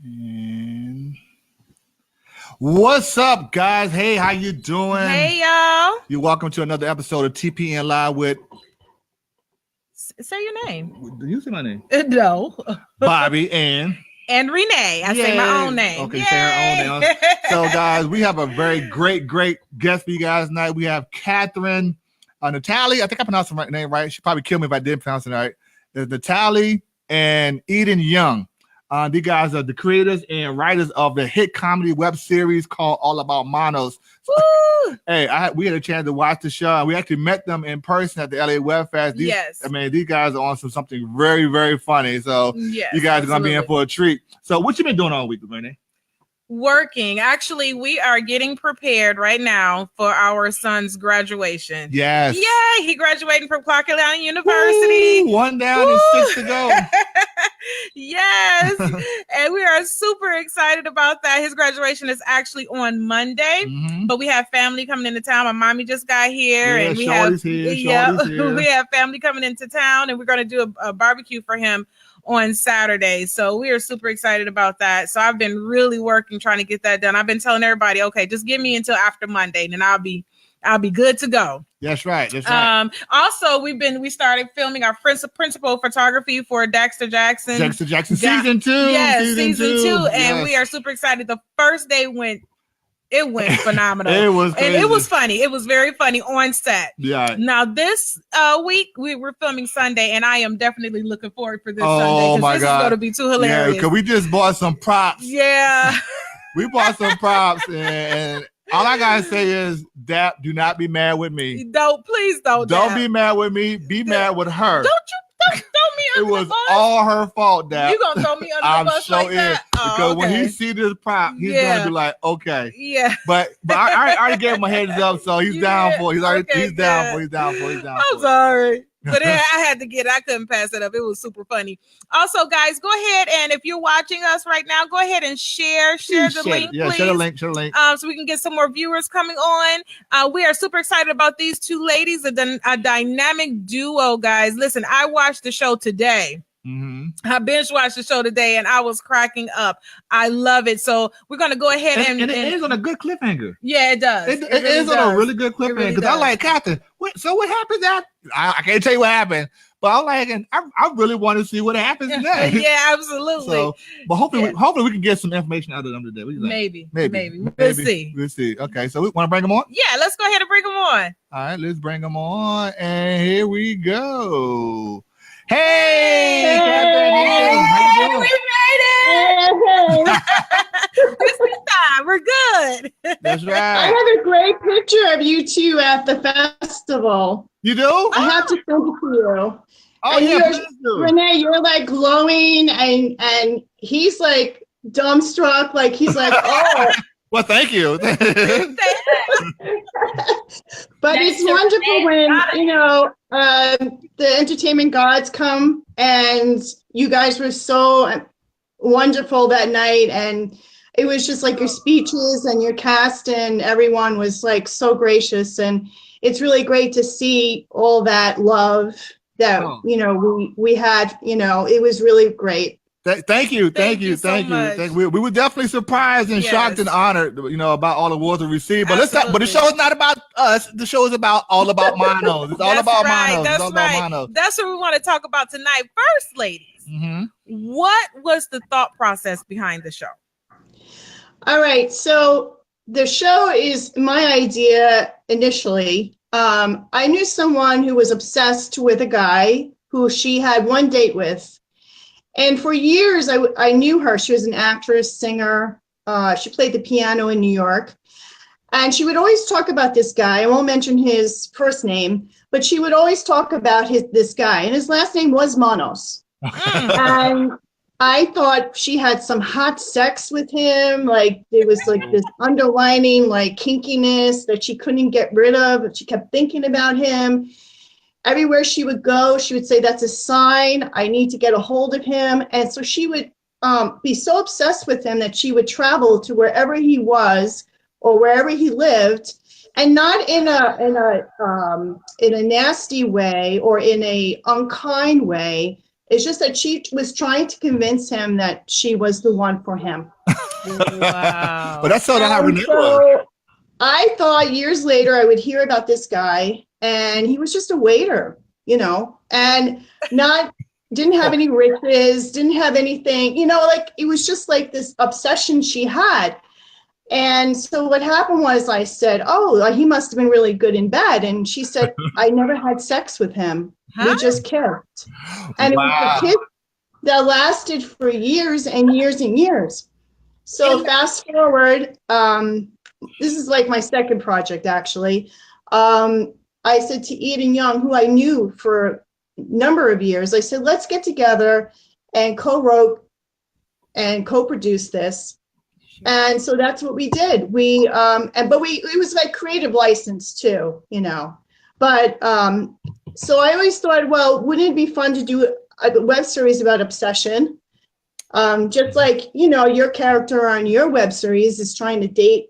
And what's up, guys? Hey, how you doing? Hey, y'all. You're welcome to another episode of TPN Live with... Say your name. Did you say my name? No. Bobby and Renee. I say my own name. Okay, say her own name. So, guys, we have a very great guest for you guys tonight. We have Catherine Natale. I think I pronounced her name right. She probably killed me if I didn't pronounce it right. There's Natale and Eden Young. These guys are the creators and writers of the hit comedy web series called All About Manos. Hey, we had a chance to watch the show. We actually met them in person at the LA Web Fest. Yes. I mean, these guys are on something very, very funny. So yes, you guys are going to be in for a treat. So what you been doing all week, Renee? Working. Actually, we are getting prepared right now for our son's graduation. Yes. Yay! He graduating from Clark County University. Woo, one down and 6 to go. Yes. And we are super excited about that. His graduation is actually on Monday, but we have family coming into town. My mommy just got here, and we have we have family coming into town, and we're going to do a barbecue for him on Saturday. So we are super excited about that. So I've been really working, trying to get that done. I've been telling everybody, okay, just give me until after Monday, and I'll be good to go. That's right. That's right. Also, we started filming our principal photography for Dexter Jackson. Dexter Jackson season 2. Yes, season 2. And we are super excited. The first day went phenomenal. It was crazy. And it was funny. It was very funny on set. Yeah. Now this week we were filming Sunday, and I am definitely looking forward for this Sunday. Oh my God. This is going to be too hilarious. Yeah, because we just bought some props. Yeah. We bought some props, and all I gotta say is, Dap, do not be mad with me. Please don't. Don't be mad with me. Be mad with her. Don't throw me under the bus. It was the bus. all her fault, Dap. You gonna throw me under the bus like that? Because when he see this prop, he's gonna be like, okay. Yeah. But I already gave him a heads up, so he's down for it. He's down for it. I'm sorry. But I had to get it. I couldn't pass it up. It was super funny. Also, guys, go ahead, and if you're watching us right now, go ahead and share the link, please. Yeah, share the link. So we can get some more viewers coming on. We are super excited about these two ladies, a dynamic duo, guys. Listen, I watched the show today. I binge watched the show today, and I was cracking up. I love it. So we're gonna go ahead and it ends on a good cliffhanger. Yeah, it does. It really ends on a really good cliffhanger, because I like Catherine. So what happens after? I can't tell you what happened, but I like, and I really want to see what happens next. Yeah, absolutely. So, but hopefully we can get some information out of them today. Maybe. We'll see. We'll see. Okay, so we want to bring them on. Yeah, let's go ahead and bring them on. All right, let's bring them on, and here we go. Hey, how you doing? We made it. This time we're good. That's right. I have a great picture of you two at the festival. You do? I have to send it to you. Oh, and yeah, please do. Renee, you're like glowing, and he's like dumbstruck, like he's like, oh. Well, thank you. But it's wonderful when, the entertainment gods come, and you guys were so wonderful that night. And it was just like your speeches and your cast, and everyone was like so gracious. And it's really great to see all that love that, we had, it was really great. Thank you. We were definitely surprised and shocked and honored, about all the awards we received. But but the show is not about us. The show is about All About Manos. It's all about Manos. That's right. That's what we want to talk about tonight. First, ladies, what was the thought process behind the show? All right. So the show is my idea initially. I knew someone who was obsessed with a guy who she had one date with. And for years, I knew her. She was an actress, singer. She played the piano in New York. And she would always talk about this guy. I won't mention his first name, but she would always talk about this guy. And his last name was Manos. And I thought she had some hot sex with him. Like there was like this underlining like kinkiness that she couldn't get rid of. But she kept thinking about him. Everywhere she would go, she would say, that's a sign. I need to get a hold of him. And so she would be so obsessed with him that she would travel to wherever he was or wherever he lived, and not in a nasty way or in a unkind way. It's just that she was trying to convince him that she was the one for him. Wow. But that's so not how Renee was. I thought years later I would hear about this guy, and he was just a waiter, and didn't have any riches, didn't have anything, like it was just like this obsession she had. And so what happened was I said, oh, he must have been really good in bed. And she said, I never had sex with him. We just kissed. And it was a kiss that lasted for years and years and years. So fast forward, this is like my second project, actually. I said to Eden Young, who I knew for a number of years, I said, let's get together and co-wrote and co-produce this. And so that's what we did. It was like creative license too, But so I always thought, well, wouldn't it be fun to do a web series about obsession? Just like, your character on your web series is trying to date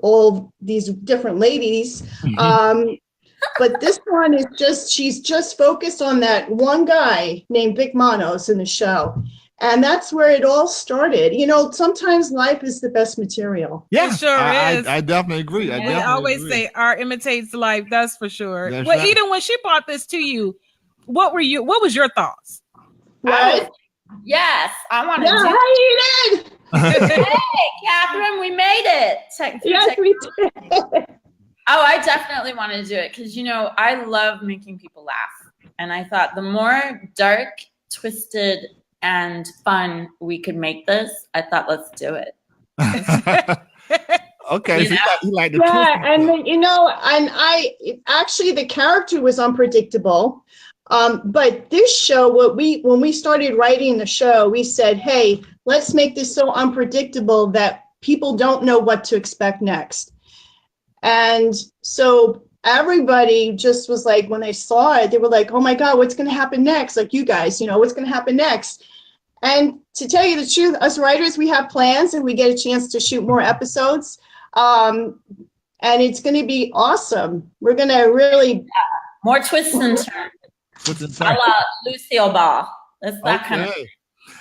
all these different ladies. But this one is she's just focused on that one guy named Vic Manos in the show. And that's where it all started. Sometimes life is the best material. Yeah, it sure is. I definitely agree. I always say art imitates life. That's for sure. That's well, right. Eden, when she brought this to you, what was your thoughts? What? Yes, I want to Hi, Eden! Hey, Catherine, we made it. Yes, we did. Oh, I definitely want to do it because, I love making people laugh. And I thought the more dark, twisted, and fun we could make this, I thought, let's do it. Okay, so you like the twist. And I actually, the character was unpredictable. But this show, when we started writing the show, we said, hey, let's make this so unpredictable that people don't know what to expect next. And so everybody just was like, when they saw it, they were like, oh my God, what's going to happen next? Like you guys, what's going to happen next? And to tell you the truth, us writers, we have plans and we get a chance to shoot more episodes. And it's going to be awesome. We're going to really... More twists and turns. I love Lucille Ball. That's that kind of...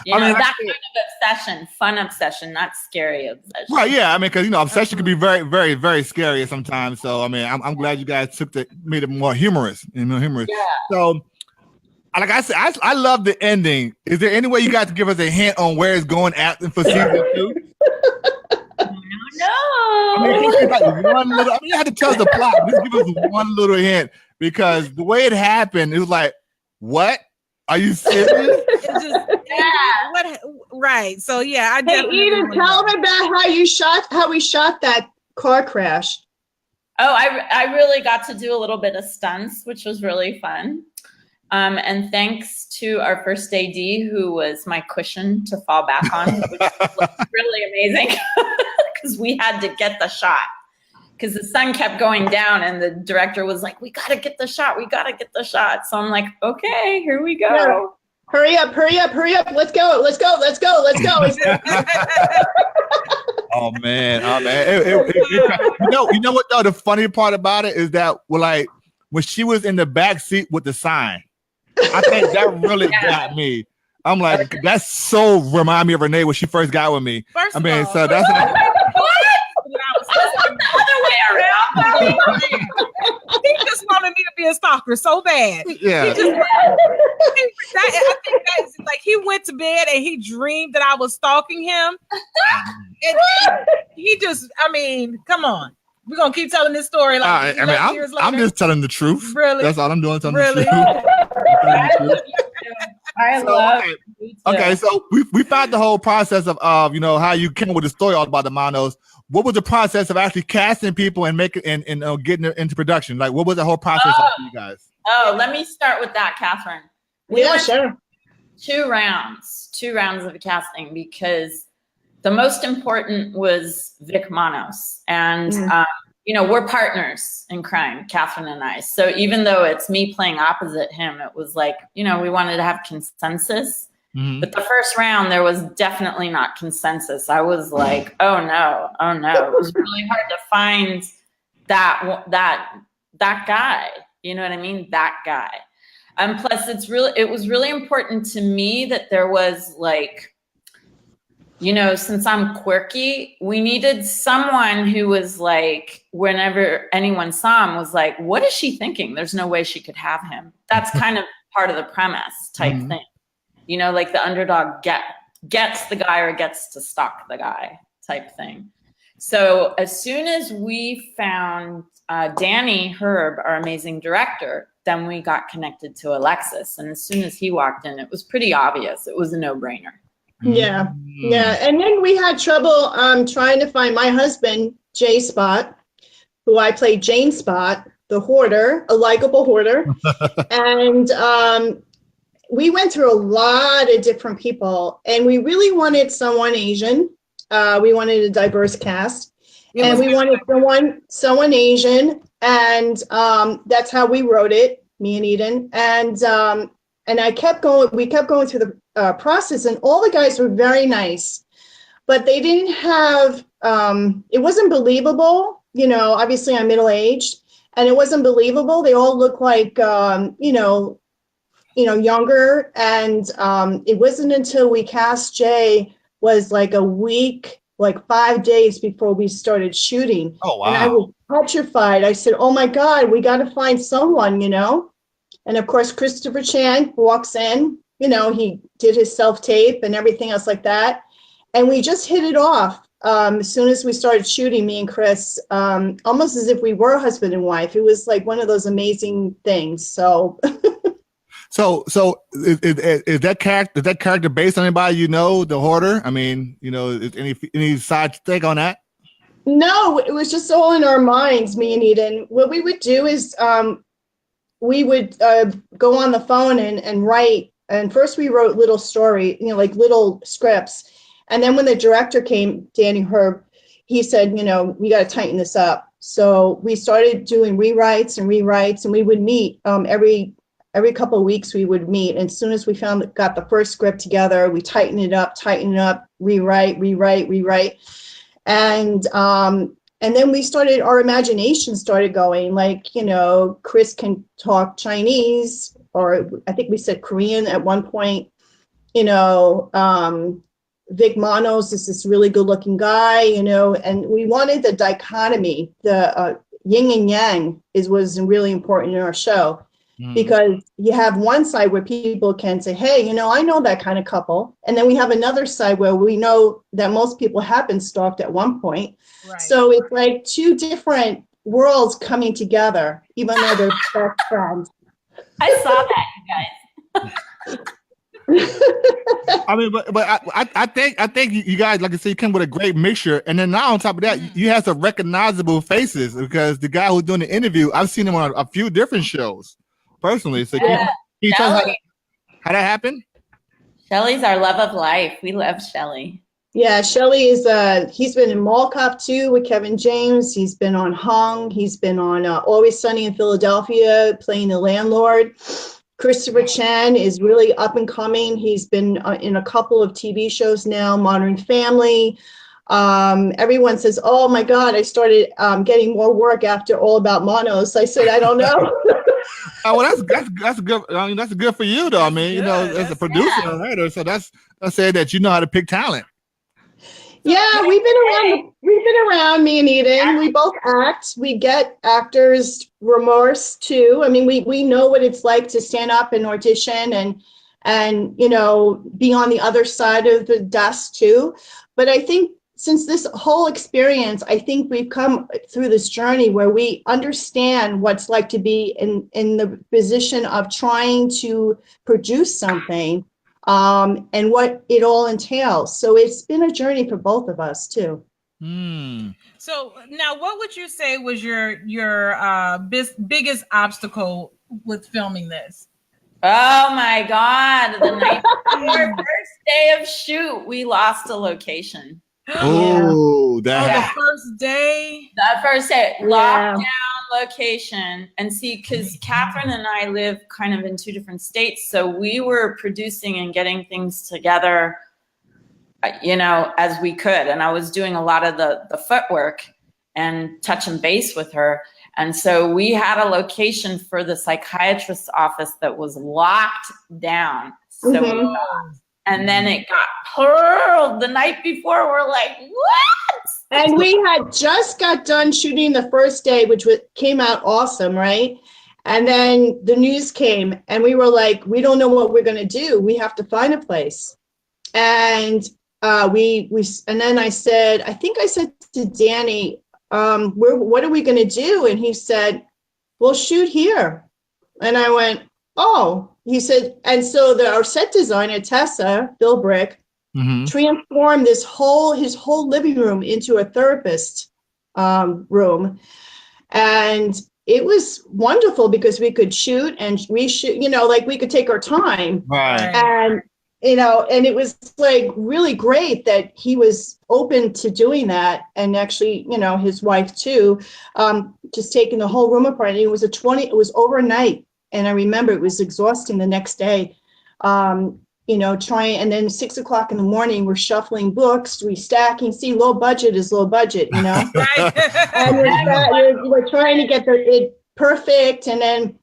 that kind of obsession, fun obsession, not scary obsession. Right, yeah. Because obsession can be very, very, very scary sometimes. So I'm glad you guys made it more humorous. Yeah. So, like I said, I love the ending. Is there any way you guys can give us a hint on where it's going for season 2? No. You have to tell us the plot. Just give us one little hint because the way it happened, it was like, what? Are you serious? Right. So yeah, Hey, Eden, tell them about how we shot that car crash. Oh, I really got to do a little bit of stunts, which was really fun. And thanks to our first AD, who was my cushion to fall back on, which was really amazing because we had to get the shot because the sun kept going down and the director was like, we got to get the shot. We got to get the shot. So I'm like, okay, here we go. Yeah. Hurry up. Let's go. Oh man. You know what though? The funny part about it is that when she was in the back seat with the sign, I think that really got me. I'm like, that's so remind me of Renee when she first got with me. First of all, so that's what? The other way around. He just wanted me to be a stalker so bad. Yeah. I think that's like he went to bed and he dreamed that I was stalking him. And he just, come on. We're gonna keep telling this story like years later. I'm just telling the truth. Really? That's all I'm doing. Telling the truth. I love it. Okay, so we found the whole process of how you came up with the story all about the Manos. What was the process of actually casting people and making and getting it into production? Like, what was the whole process for you guys? Oh, let me start with that, Catherine. Sure. 2 rounds of casting because the most important was Vic Manos. And, we're partners in crime, Catherine and I. So even though it's me playing opposite him, it was like, we wanted to have consensus. Mm-hmm. But the first round, there was definitely not consensus. I was like, oh no. It was really hard to find that guy. You know what I mean? That guy. Plus it was really important to me that there was like, you know, since I'm quirky, we needed someone who was like, whenever anyone saw him, was like, what is she thinking? There's no way she could have him. That's kind of part of the premise type thing. You know, like the underdog gets the guy or gets to stalk the guy type thing. So as soon as we found Danny Herb, our amazing director, then we got connected to Alexis. And as soon as he walked in, it was pretty obvious. It was a no-brainer. Yeah. And then we had trouble trying to find my husband, Jay Spot, who I played Jane Spot, the hoarder, a likable hoarder. And we went through a lot of different people, and we really wanted someone Asian. We wanted a diverse cast, and we wanted someone Asian, and that's how we wrote it, me and Eden. And I kept going. We kept going through the process, and all the guys were very nice, but they didn't have. It wasn't believable. You know, obviously I'm middle-aged, and it wasn't believable. They all looked like younger, and it wasn't until we cast Jay was like a week, like 5 days before we started shooting. Oh, wow. And I was petrified. I said, oh my God, we got to find someone, you know? And of course, Christopher Chan walks in, you know, he did his self-tape and everything else like that. And we just hit it off. As soon as we started shooting, me and Chris, almost as if we were husband and wife. It was like one of those amazing things. So... So is that character based on anybody you know, the hoarder? I mean, you know, is any side take on that? No, it was just all in our minds, me and Eden. What we would do is we would go on the phone and write. And first we wrote little story, you know, like little scripts. And then when the director came, Danny Herb, he said, you know, we got to tighten this up. So we started doing rewrites, and we would meet every couple of weeks. We would meet, and as soon as we got the first script together, we tighten it up, rewrite, and then we started. Our imagination started going. Like, you know, Chris can talk Chinese, or I think we said Korean at one point. You know, Vic Manos is this really good-looking guy. You know, and we wanted the dichotomy, the yin and yang was really important in our show. Because you have one side where people can say, hey, you know, I know that kind of couple. And then we have another side where we know that most people have been stalked at one point. Right. So it's like two different worlds coming together, even though they're best friends. I saw that, you guys. I mean, but I think you guys, like I said, you come with a great mixture. And then now on top of that, you have some recognizable faces, because the guy who's doing the interview, I've seen him on a few different shows. Personally, so can you tell us how that happened? Shelly's our love of life. We love Shelly. Yeah, Shelly is he's been in Mall Cop 2 with Kevin James. He's been on Hung. He's been on Always Sunny in Philadelphia, playing the landlord. Christopher Chan is really up and coming. He's been in a couple of TV shows now, Modern Family. Everyone says, oh my God, I started getting more work after All About Manos. I said, I don't know. Oh, well, that's good. I mean, that's good for you, though. I mean, you know, as a producer and writer, so that's saying that you know how to pick talent. Yeah, we've been around, me and Eden. We both act. We get actors' remorse too. I mean, we know what it's like to stand up and audition and you know, be on the other side of the desk too. But I think since this whole experience, I think we've come through this journey where we understand what's like to be in the position of trying to produce something, and what it all entails. So it's been a journey for both of us too. So now, what would you say was your biggest obstacle with filming this? Oh my God! The night before first day of shoot, we lost a location. Oh, the first day. The first day, lockdown location, and see, because Catherine and I live kind of in two different states, so we were producing and getting things together, you know, as we could. And I was doing a lot of the footwork and touch and base with her. And so we had a location for the psychiatrist's office that was locked down. So, and then it got pearled the night before. We're like, what? And we had just got done shooting the first day, which came out awesome, right? And then the news came, and we were like, we don't know what we're going to do. We have to find a place. And and then I said to Danny, what are we going to do? And he said, we'll shoot here. And I went, oh. He said, and so our set designer, Tessa, Bill Brick, transformed his whole living room into a therapist room. And it was wonderful because we could shoot and reshoot, like we could take our time. Right. And, and it was like really great that he was open to doing that. And actually, his wife too, just taking the whole room apart. And it was overnight. And I remember it was exhausting the next day, trying, and then 6 o'clock in the morning, we're shuffling books, restacking. See, low budget is low budget, Right. And we're trying to get it perfect. And then,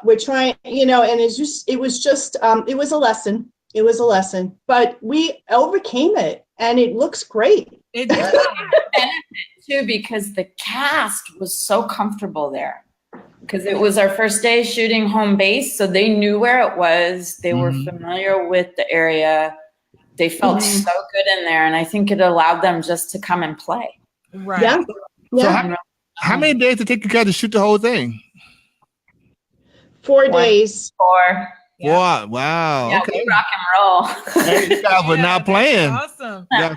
we're trying, and it was a lesson. It was a lesson, but we overcame it and it looks great. It did. Benefit too, because the cast was so comfortable there. Because it was our first day shooting home base, so they knew where it was. They were familiar with the area. They felt so good in there, and I think it allowed them just to come and play. Right. Yeah. So how many days did it take you guys to shoot the whole thing? 4 days. 4. Yeah. Wow. Yeah, Okay. we rock and roll. Hey, you guys were not playing. Awesome. Yeah.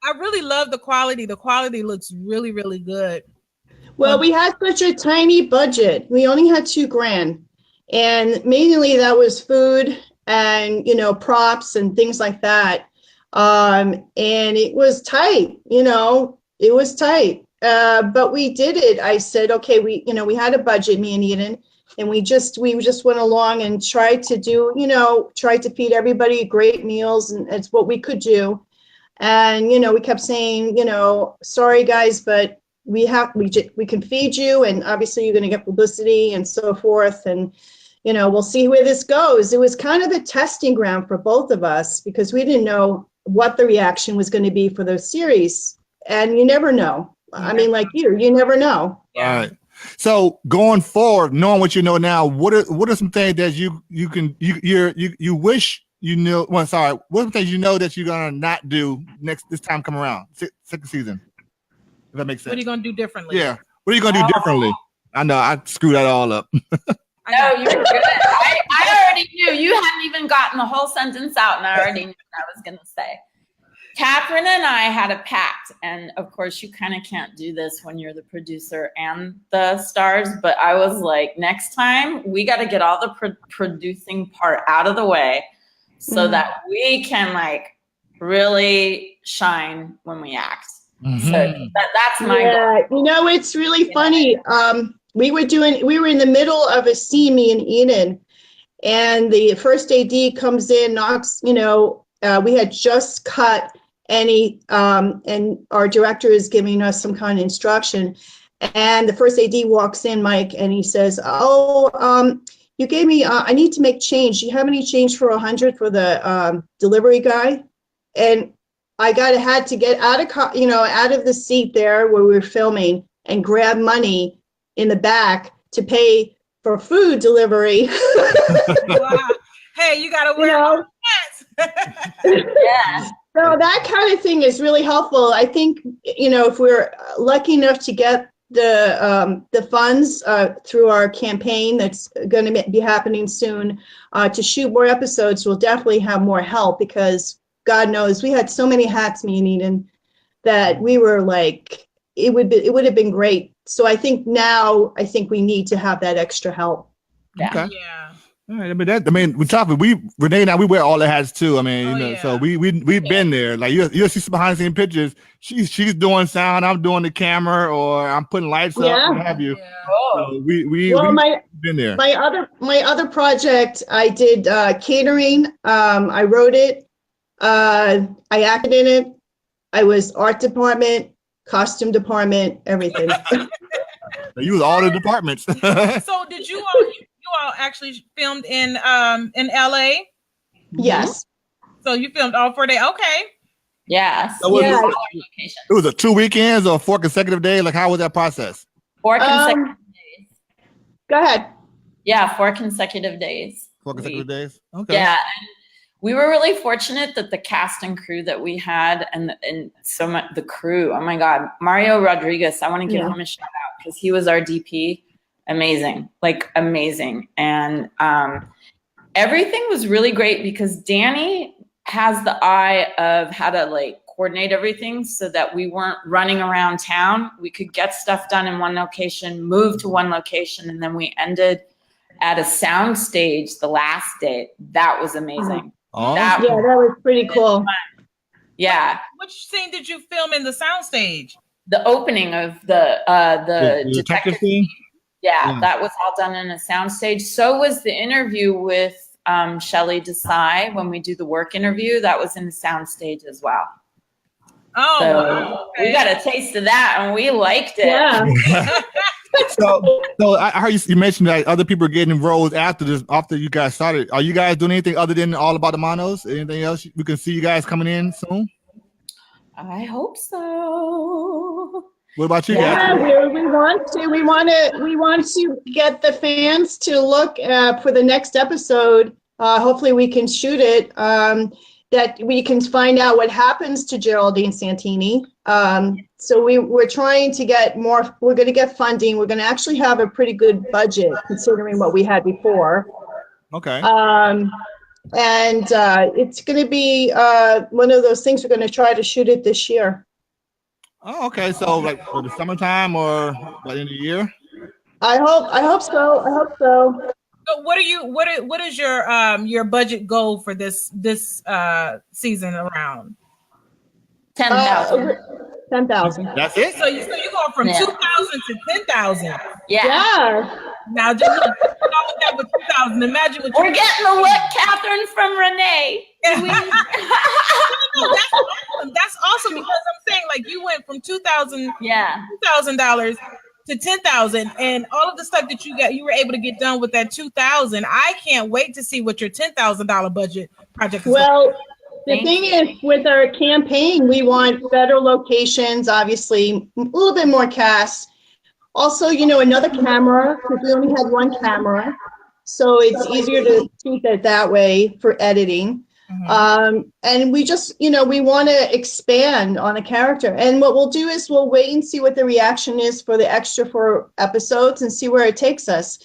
I really love the quality. The quality looks really, really good. Well, we had such a tiny budget. We only had $2,000, and mainly that was food and props and things like that. And it was tight. It was tight. But we did it. I said, okay, we had a budget, me and Eden, and we just went along and tried to feed everybody great meals, and it's what we could do. And we kept saying, sorry guys, but we can feed you, and obviously you're going to get publicity and so forth, and we'll see where this goes. It was kind of a testing ground for both of us because we didn't know what the reaction was going to be for those series, and you never know. I mean, like you never know. All right. So going forward, knowing what you know now, what are some things that you wish you knew? Well, sorry, what are some things that you're gonna not do this time come around, second season? If that makes sense. What are you going to do differently? Yeah. What are you going to do differently? I know I screwed that all up. No, you were good. I already knew. You hadn't even gotten the whole sentence out, and I already knew what I was going to say. Catherine and I had a pact, and of course, you kind of can't do this when you're the producer and the stars, but I was like, next time, we got to get all the producing part out of the way so that we can, really shine when we act. So that's my goal. It's really funny. We were in the middle of a scene, me and Eden, and the first AD comes in, knocks, we had just cut and our director is giving us some kind of instruction. And the first AD walks in, Mike, and he says, you gave me, I need to make change. Do you have any change for 100 for the delivery guy? And I had to get out of the seat there where we were filming and grab money in the back to pay for food delivery. Wow. Hey, you got to wear Yeah. So that kind of thing is really helpful. I think, if we're lucky enough to get the funds through our campaign that's going to be happening soon to shoot more episodes, we'll definitely have more help because God knows we had so many hats, me and Eden, that we were like, it would have been great. So I think we need to have that extra help. Yeah. Okay. Yeah. All right. Renee and I, we wear all the hats too. I mean, so we've been there. Like you'll see some behind the scenes pictures. She's doing sound, I'm doing the camera, or I'm putting lights up, what have you. Yeah. So we've been there. My other project, I did catering. I wrote it. I acted in it. I was art department, costume department, everything. They use all the departments. So did you all actually filmed in LA? Yes. So you filmed all 4 days. Okay. Yes. So Yeah. it was a 2 weekends or 4 consecutive days. Like, how was that process? 4 consecutive days. Go ahead. Yeah, 4 consecutive days. 4 consecutive days. Okay. Yeah. And we were really fortunate that the cast and crew that we had and so much the crew. Oh my God, Mario Rodriguez. I want to give him a shout out because he was our DP. Amazing, like amazing, and everything was really great because Danny has the eye of how to like coordinate everything so that we weren't running around town. We could get stuff done in one location, move to one location, and then we ended at a sound stage the last day. That was amazing. Oh. That was pretty cool. Fun. Yeah. Which scene did you film in the soundstage? The opening of the detective scene? Yeah, that was all done in a soundstage. So was the interview with Shelley Desai when we do the work interview. That was in the soundstage as well. Oh, so we got a taste of that and we liked it. Yeah. So I heard you mentioned that other people are getting roles after you guys started. Are you guys doing anything other than All About the Manos? Anything else we can see you guys coming in soon? I hope so. What about you guys? Yeah, we want to get the fans to look for the next episode. Hopefully we can shoot it. That we can find out what happens to Geraldine Santini. So we're trying to get more. We're going to get funding. We're going to actually have a pretty good budget considering what we had before. Okay. And it's going to be one of those things. We're going to try to shoot it this year. Oh, okay. So like for the summertime or by the end of the year? I hope so. So what is your budget goal for this season around? 10,000. 10,000. That's it? So you go from 2,000 to 10,000. Yeah. Now just look that with 2,000. Imagine what we're getting the look, Catherine, from Renee. That's awesome because I'm saying like you went from $2,000 to 10,000, and all of the stuff that you were able to get done with that 2,000. I can't wait to see what your $10,000 budget project is. Well, the thing is, with our campaign, we want better locations, obviously, a little bit more cast. Also, another camera, because we only had one camera. So it's easier to shoot it that way for editing. Mm-hmm. And we just, we want to expand on a character. And what we'll do is we'll wait and see what the reaction is for the extra 4 episodes and see where it takes us.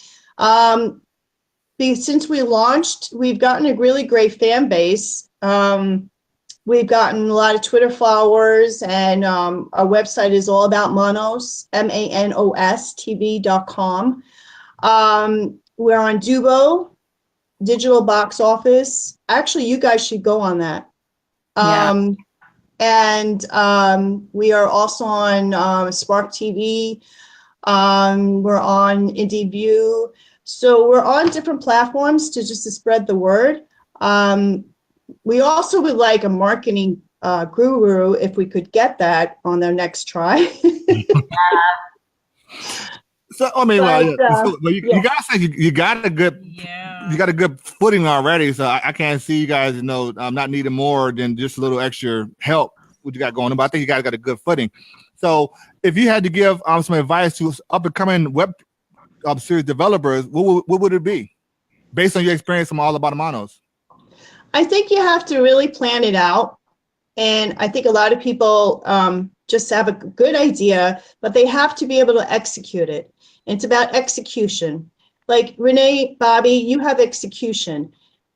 Since we launched, we've gotten a really great fan base. We've gotten a lot of Twitter followers, and our website is All About Manos, MANOS TV.com. We're on Dubo, digital box office. Actually, you guys should go on that. And we are also on Spark TV. We're on Indie View. So we're on different platforms to spread the word. We also would like a marketing guru if we could get that on their next try. So I mean, you guys say you got a good, you got a good footing already. So I can't see you guys, not needing more than just a little extra help. What you got going on? But I think you guys got a good footing. So if you had to give some advice to up and coming web series developers, what would it be, based on your experience from All About Manos? I think you have to really plan it out. And I think a lot of people just have a good idea, but they have to be able to execute it. And it's about execution. Like Renee, Bobby, you have execution.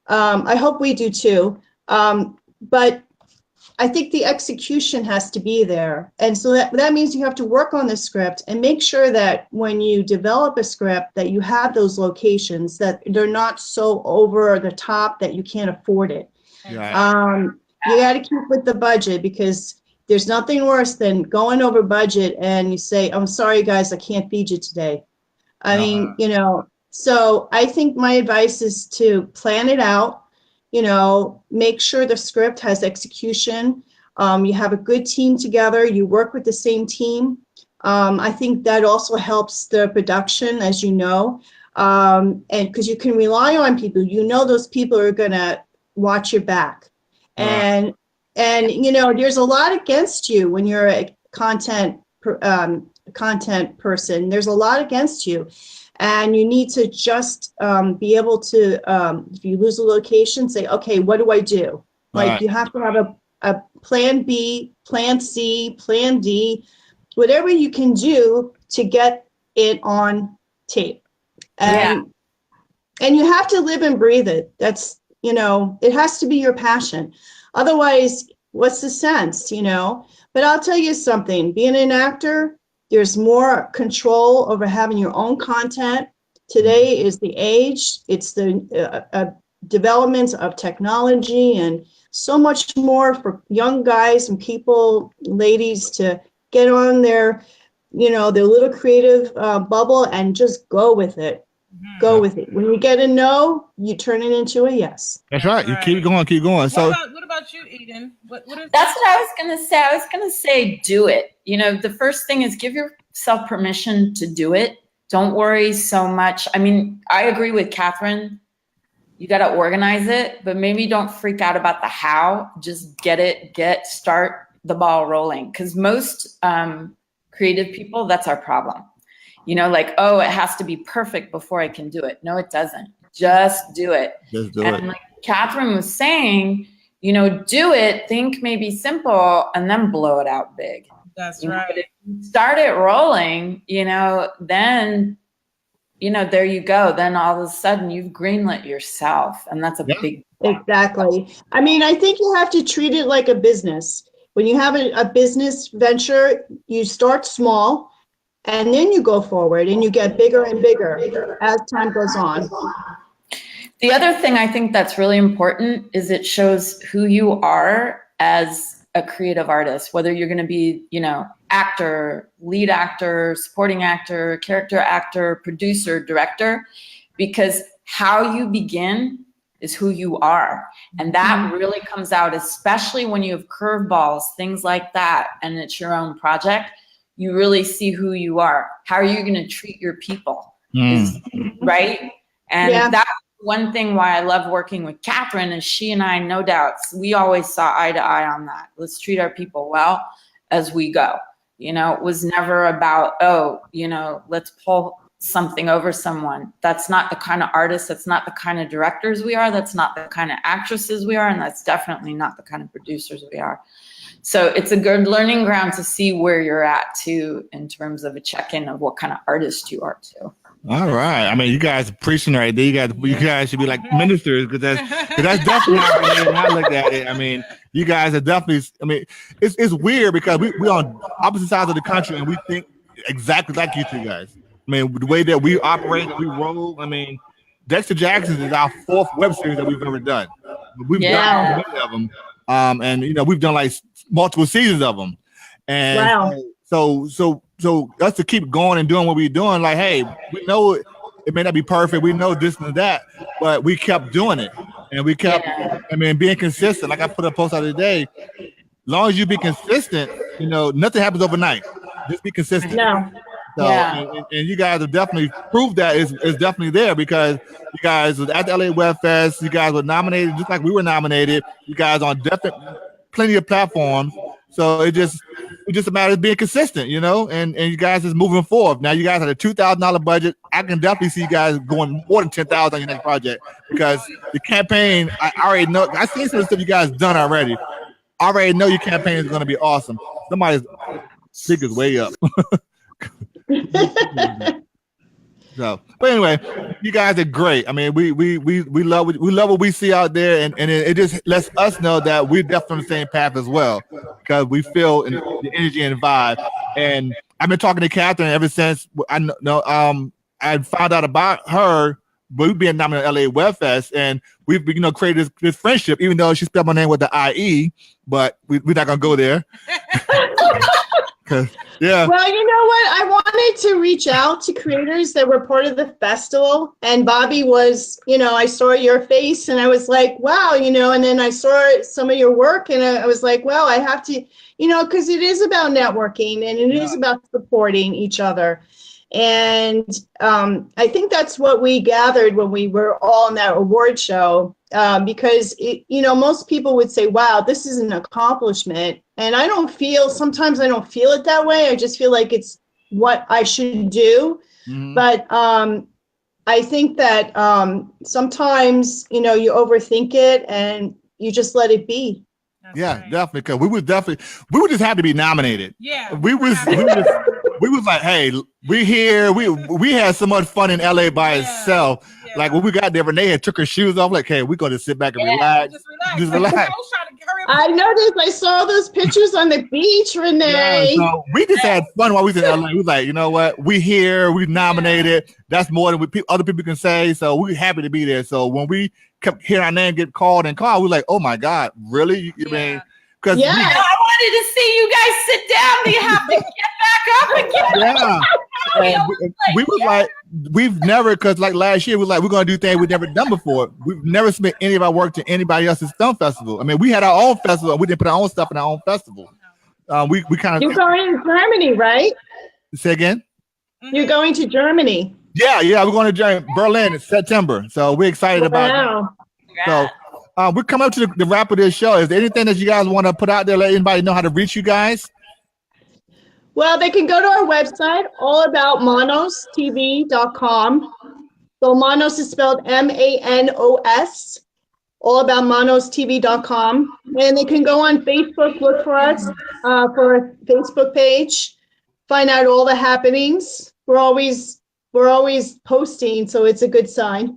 I hope we do too. But I think the execution has to be there. And so that means you have to work on the script and make sure that when you develop a script that you have those locations, that they're not so over the top that you can't afford it. Yeah. You got to keep with the budget, because there's nothing worse than going over budget and you say, I'm sorry, guys, I can't feed you today. I mean, so I think my advice is to plan it out. Make sure the script has execution. You have a good team together. You work with the same team. I think that also helps the production, as you know, and because you can rely on people, those people are going to watch your back. And there's a lot against you when you're a content person. There's a lot against you, and you need to just be able to, if you lose a location, say, okay, what do I do? Like you have to have a plan B, plan C, plan D, whatever you can do to get it on tape. And you have to live and breathe it. That's, it has to be your passion. Otherwise, what's the sense, But I'll tell you something, being an actor, there's more control over having your own content. Today is the age, it's the development of technology and so much more for young guys and people, ladies, to get on their little creative bubble and just go with it. Go with it. When you get a no, you turn it into a yes. That's right. You keep going. So what about you, Eden? What is That's what I was gonna say. I was gonna say do it. The first thing is give yourself permission to do it. Don't worry so much. I mean, I agree with Catherine. You got to organize it, but maybe don't freak out about the how. Just start the ball rolling. Because most creative people, that's our problem. Like, oh, it has to be perfect before I can do it. No, it doesn't. Just do it. And like Catherine was saying, do it, think maybe simple, and then blow it out big. That's right. But if you start it rolling, then, there you go. Then all of a sudden you've greenlit yourself. And that's a big problem. Exactly. I mean, I think you have to treat it like a business. When you have a business venture, you start small and then you go forward and you get bigger and bigger as time goes on. The other thing I think that's really important is it shows who you are as a creative artist, whether you're going to be, actor, lead actor, supporting actor, character actor, producer, director, because how you begin is who you are. And that really comes out, especially when you have curveballs, things like that, and it's your own project, you really see who you are. How are you going to treat your people? Right? And that's one thing why I love working with Catherine is she and I, no doubts, we always saw eye to eye on that. Let's treat our people well as we go. It was never about, let's pull something over someone. That's not the kind of artists, that's not the kind of directors we are, that's not the kind of actresses we are, and that's definitely not the kind of producers we are. So it's a good learning ground to see where you're at too, in terms of a check-in of what kind of artist you are too. All right. I mean, you guys are preaching right there. You guys should be like ministers because that's definitely how I look at it. I mean, you guys are definitely. I mean, it's weird because we're on opposite sides of the country and we think exactly like you two guys. I mean, the way that we operate, we roll. I mean, Dexter Jackson is our 4th web series that we've ever done. We've done many of them, and we've done like multiple seasons of them. And so us to keep going and doing what we're doing, like, hey, we know it may not be perfect. We know this and that, but we kept doing it. And we kept, being consistent. Like I put a post out today, as long as you be consistent, nothing happens overnight. Just be consistent. So, and you guys have definitely proved that is definitely there because you guys was at the LA Web Fest. You guys were nominated just like we were nominated. You guys on plenty of platforms. So it's just a matter of being consistent, and you guys is moving forward. Now you guys have a $2,000 budget. I can definitely see you guys going more than $10,000 on your next project because the campaign, I already know. I seen some of the stuff you guys done already. I already know your campaign is going to be awesome. Somebody's figures way up. So, but anyway, you guys are great. I mean, we love what we see out there, and it just lets us know that we're definitely on the same path as well because we feel the energy and vibe. And I've been talking to Catherine ever since I found out about her. But we've been nominated at LA Web Fest, and we've created this friendship. Even though she spelled my name with the IE, but we're not gonna go there. Yeah. Well, you know what? I wanted to reach out to creators that were part of the festival. And Bobby was, I saw your face and I was like, wow, and then I saw some of your work and I was like, well, I have to, because it is about networking and it is about supporting each other. And I think that's what we gathered when we were all in that award show, because, most people would say, wow, this is an accomplishment. And sometimes I don't feel it that way. I just feel like it's what I should do. Mm-hmm. But I think that sometimes, you overthink it and you just let it be. That's right. Definitely. Because we would just have to be nominated. Yeah. We was like, hey, we're here. We had so much fun in LA by itself. Yeah. Like when we got there, Renee had took her shoes off. Like, hey, we're going to sit back and relax. Just relax. I noticed. I saw those pictures on the beach, Renee. Yeah, so we just had fun while we was in LA. We was like, you know what? We here. We nominated. That's more than other people can say. So we're happy to be there. So when we kept hearing our name get called, we were like, oh my God, really? You mean? Because I wanted to see you guys sit down. You have to get back up again. Yeah. We was like, we've never, because like last year, we was like, we're going to do things we've never done before. We've never submit any of our work to anybody else's film festival. I mean, we had our own festival. And we didn't put our own stuff in our own festival. We kind of. You're going to Germany, right? Say again? You're going to Germany. Yeah. We're going to Berlin in September. So we're excited about it. So we're coming up to the wrap of this show. Is there anything that you guys want to put out there, let anybody know how to reach you guys? Well, they can go to our website, allaboutmanostv.com. So Manos is spelled Manos, allaboutmanostv.com. And they can go on Facebook, look for us for a Facebook page, find out all the happenings. We're always posting, so it's a good sign.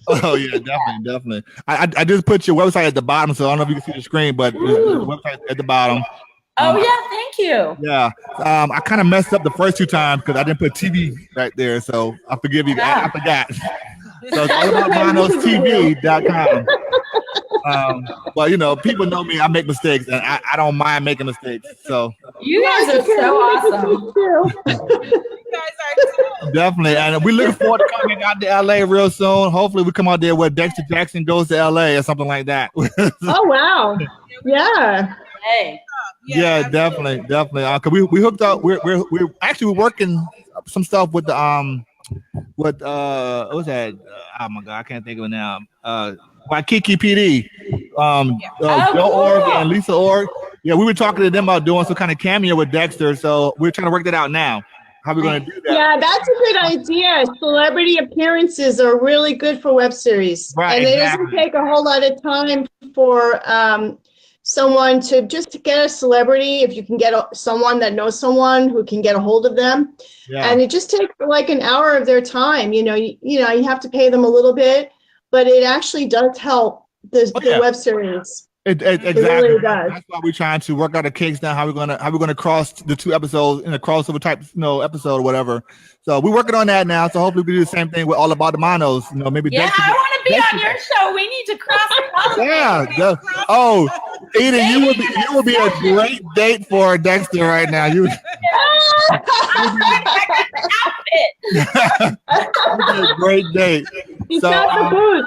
Oh yeah, definitely. I just put your website at the bottom, so I don't know if you can see the screen, but the website at the bottom. Oh yeah, thank you. Yeah, I kind of messed up the first two times because I didn't put TV right there, so I forgive you. I forgot. So it's allaboutmanostv.com. But people know me. I make mistakes, and I don't mind making mistakes. So you guys are so awesome. Definitely, and we look forward to coming out to LA real soon. Hopefully, we come out there where Dexter Jackson goes to LA or something like that. Oh wow! Yeah. Hey. Yeah, definitely. Cause we hooked up. We're actually working some stuff with the what was that? Oh my God, I can't think of it now. Waikiki PD, Joe Org and Lisa Org. Yeah, we were talking to them about doing some kind of cameo with Dexter, so we're trying to work that out now. How are we going to do that? Yeah, that's a good idea. Celebrity appearances are really good for web series, right? And it doesn't take a whole lot of time for someone to get a celebrity. If you can get someone that knows someone who can get a hold of them, and it just takes like an hour of their time. You have to pay them a little bit, but it actually does help the web series. Exactly. It really does. That's why we're trying to work out the kinks now. How we're gonna cross the two episodes in a crossover type episode or whatever. So we're working on that now. So hopefully we do the same thing with All About the Manos. Maybe. Yeah, I want to be on your show. We need to cross the Eden, you would be a great date for Dexter right now. You. A great date. He's got the booth.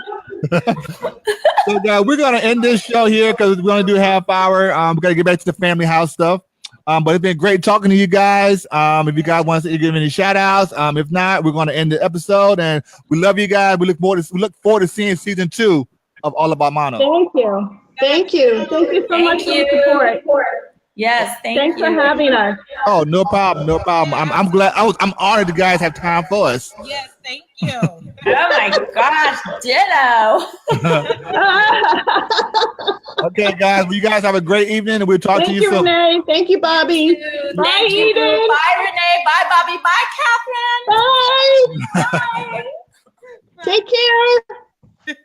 So we're gonna end this show here because we're gonna do a half hour. We gotta get back to the family house stuff. But it's been great talking to you guys. If you guys want to give any shout outs, if not, we're gonna end the episode. And we love you guys. We look forward to seeing season 2 of All About Manos. Thank you so much for the support. Yes, thanks for having us. Oh, no problem. I'm glad. I'm honored you guys have time for us. Yes, thank you. Oh my gosh, ditto. Okay, guys. Well, you guys have a great evening, and we'll talk to you soon. Renee. Thank you, Bobby. Bye, Eden. Bye, Renee. Bye, Bobby. Bye, Catherine. Bye. Take care.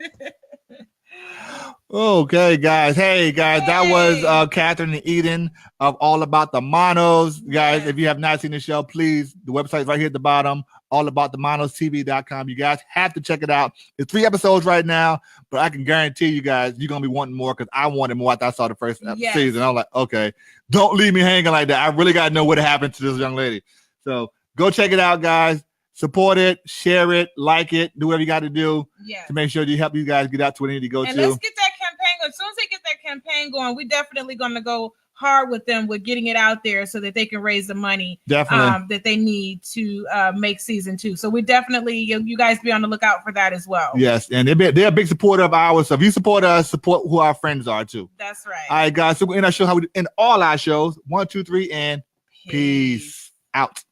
Okay, guys. Hey, guys. That was Catherine and Eden of All About the Manos. Guys, if you have not seen the show, please, the website's right here at the bottom, allaboutthemanos.tv.com. You guys have to check it out. It's 3 episodes right now, but I can guarantee you guys, you're going to be wanting more because I wanted more after I saw the first season. I was like, okay, don't leave me hanging like that. I really got to know what happened to this young lady. So go check it out, guys. Support it, share it, like it, do whatever you got to do to make sure you help you guys get out to where they need to go to. And let's get that campaign going. As soon as they get that campaign going, we're definitely going to go hard with them with getting it out there so that they can raise the money that they need to make season 2. So we definitely, you guys be on the lookout for that as well. Yes, and they're a big supporter of ours. So if you support us, support who our friends are too. That's right. All right, guys. So we end our show how we end all our shows. 1, 2, 3, and peace out.